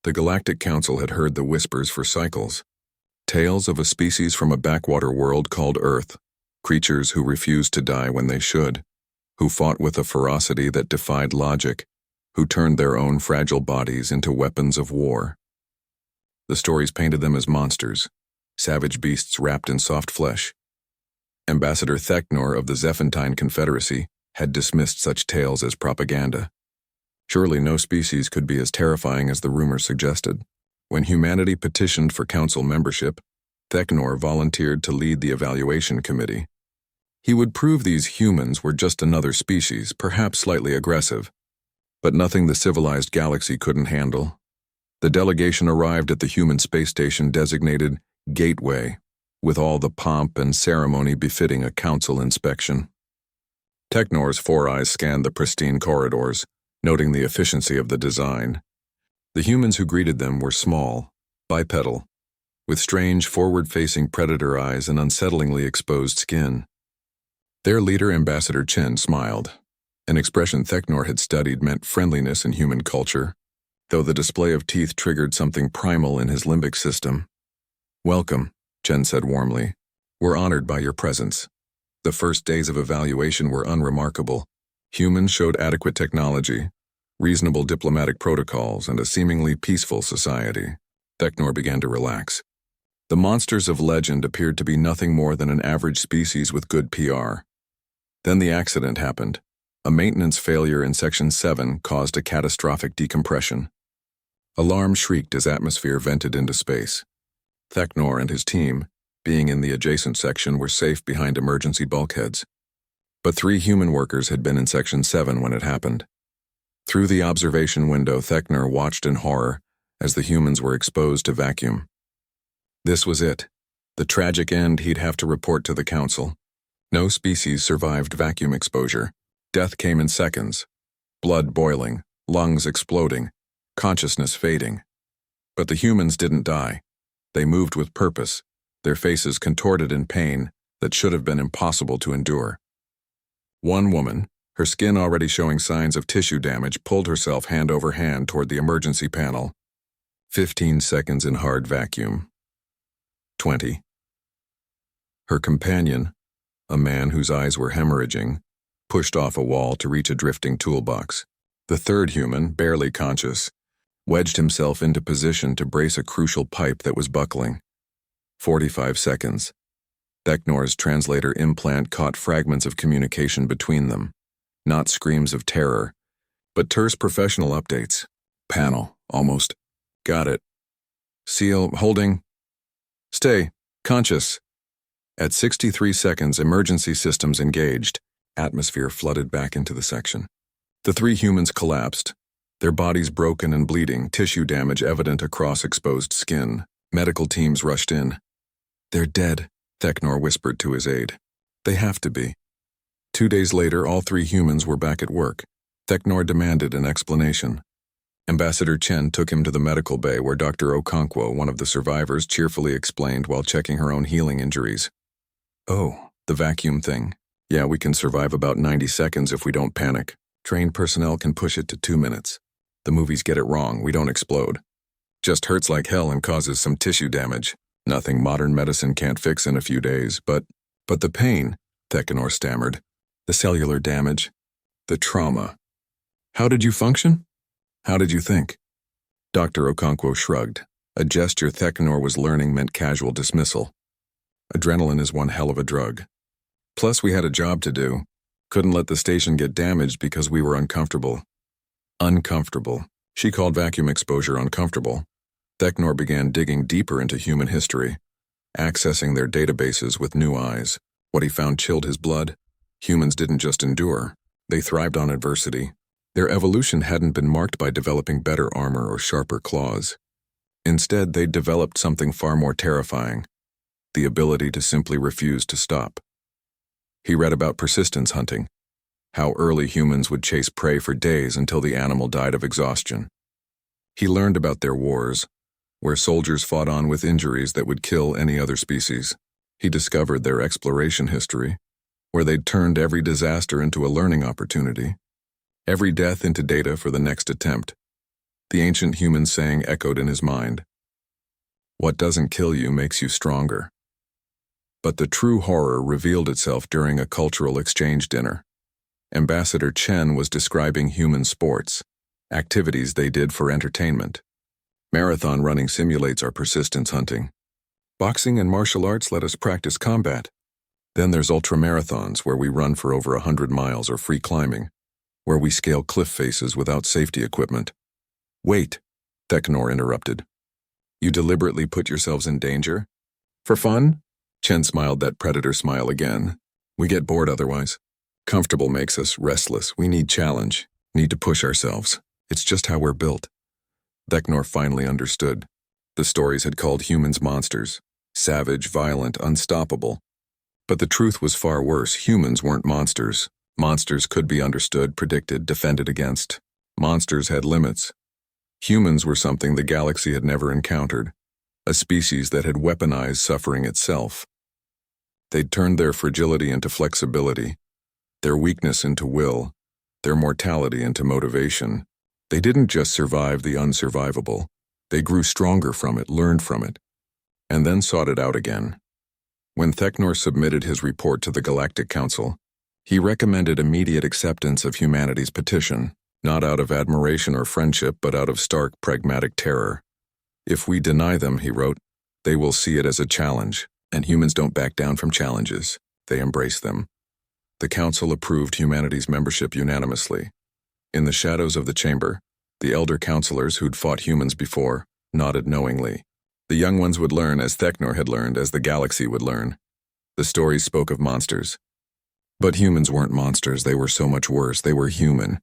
The Galactic Council had heard the whispers for cycles. Tales of a species from a backwater world called Earth, creatures who refused to die when they should, who fought with a ferocity that defied logic, who turned their own fragile bodies into weapons of war. The stories painted them as monsters, savage beasts wrapped in soft flesh. Ambassador Thecnor of the Zephantine Confederacy had dismissed such tales as propaganda. Surely no species could be as terrifying as the rumors suggested. When humanity petitioned for council membership, Thecnor volunteered to lead the evaluation committee. He would prove these humans were just another species, perhaps slightly aggressive, but nothing the civilized galaxy couldn't handle. The delegation arrived at the human space station designated Gateway, with all the pomp and ceremony befitting a council inspection. Thecnor's four eyes scanned the pristine corridors, noting the efficiency of the design. The humans who greeted them were small, bipedal, with strange forward-facing predator eyes and unsettlingly exposed skin. Their leader, Ambassador Chen, smiled. An expression Thecnor had studied meant friendliness in human culture, though the display of teeth triggered something primal in his limbic system. "Welcome," Chen said warmly. "We're honored by your presence." The first days of evaluation were unremarkable. Humans showed adequate technology, reasonable diplomatic protocols, and a seemingly peaceful society. Thecnor began to relax. The monsters of legend appeared to be nothing more than an average species with good PR. Then the accident happened. A maintenance failure in Section 7 caused a catastrophic decompression. Alarm shrieked as atmosphere vented into space. Thecnor and his team, being in the adjacent section, were safe behind emergency bulkheads. But 3 human workers had been in Section 7 when it happened. Through the observation window, Thecnor watched in horror as the humans were exposed to vacuum. This was it, the tragic end he'd have to report to the council. No species survived vacuum exposure. Death came in seconds, blood boiling, lungs exploding, consciousness fading. But the humans didn't die. They moved with purpose, their faces contorted in pain that should have been impossible to endure. One woman, her skin already showing signs of tissue damage, pulled herself hand over hand toward the emergency panel. 15 seconds in hard vacuum. 20. Her companion, a man whose eyes were hemorrhaging, pushed off a wall to reach a drifting toolbox. The third human, barely conscious, wedged himself into position to brace a crucial pipe that was buckling. 45 seconds. Thecnor's translator implant caught fragments of communication between them. Not screams of terror, but terse professional updates. Panel, almost. Got it. Seal, holding. Stay, conscious. At 63 seconds, emergency systems engaged. Atmosphere flooded back into the section. The 3 humans collapsed, their bodies broken and bleeding, tissue damage evident across exposed skin. Medical teams rushed in. "They're dead," Thecnor whispered to his aide. "They have to be." 2 days later, all 3 humans were back at work. Thecnor demanded an explanation. Ambassador Chen took him to the medical bay where Dr. Okonkwo, one of the survivors, cheerfully explained while checking her own healing injuries. "Oh, the vacuum thing. Yeah, we can survive about 90 seconds if we don't panic. Trained personnel can push it to 2 minutes. The movies get it wrong, we don't explode. Just hurts like hell and causes some tissue damage. Nothing modern medicine can't fix in a few days, but the pain," Thecnor stammered. "The cellular damage. The trauma. How did you function? How did you think?" Dr. Okonkwo shrugged. A gesture Thecnor was learning meant casual dismissal. "Adrenaline is one hell of a drug. Plus we had a job to do. Couldn't let the station get damaged because we were uncomfortable." Uncomfortable. She called vacuum exposure uncomfortable. Thecnor began digging deeper into human history, accessing their databases with new eyes. What he found chilled his blood. Humans didn't just endure. They thrived on adversity. Their evolution hadn't been marked by developing better armor or sharper claws. Instead, they'd developed something far more terrifying: the ability to simply refuse to stop. He read about persistence hunting, how early humans would chase prey for days until the animal died of exhaustion. He learned about their wars, where soldiers fought on with injuries that would kill any other species. He discovered their exploration history, where they'd turned every disaster into a learning opportunity, every death into data for the next attempt. The ancient human saying echoed in his mind. What doesn't kill you makes you stronger. But the true horror revealed itself during a cultural exchange dinner. Ambassador Chen was describing human sports, activities they did for entertainment. Marathon running simulates our persistence hunting. Boxing and martial arts let us practice combat. Then there's ultramarathons where we run for over 100 miles, or free climbing, where we scale cliff faces without safety equipment. Wait, Theknor interrupted. You deliberately put yourselves in danger? For fun? Chen smiled that predator smile again. We get bored otherwise. Comfortable makes us restless. We need challenge, need to push ourselves. It's just how we're built. Theknor finally understood. The stories had called humans monsters, savage, violent, unstoppable. But the truth was far worse. Humans weren't monsters. Monsters could be understood, predicted, defended against. Monsters had limits. Humans were something the galaxy had never encountered, a species that had weaponized suffering itself. They'd turned their fragility into flexibility, their weakness into will, their mortality into motivation. They didn't just survive the unsurvivable. They grew stronger from it, learned from it, and then sought it out again. When Theknor submitted his report to the Galactic Council, he recommended immediate acceptance of humanity's petition, not out of admiration or friendship, but out of stark, pragmatic terror. If we deny them, he wrote, they will see it as a challenge, and humans don't back down from challenges. They embrace them. The Council approved humanity's membership unanimously. In the shadows of the chamber, the elder counselors who'd fought humans before nodded knowingly. The young ones would learn as Theknor had learned, as the galaxy would learn. The stories spoke of monsters. But humans weren't monsters. They were so much worse. They were human,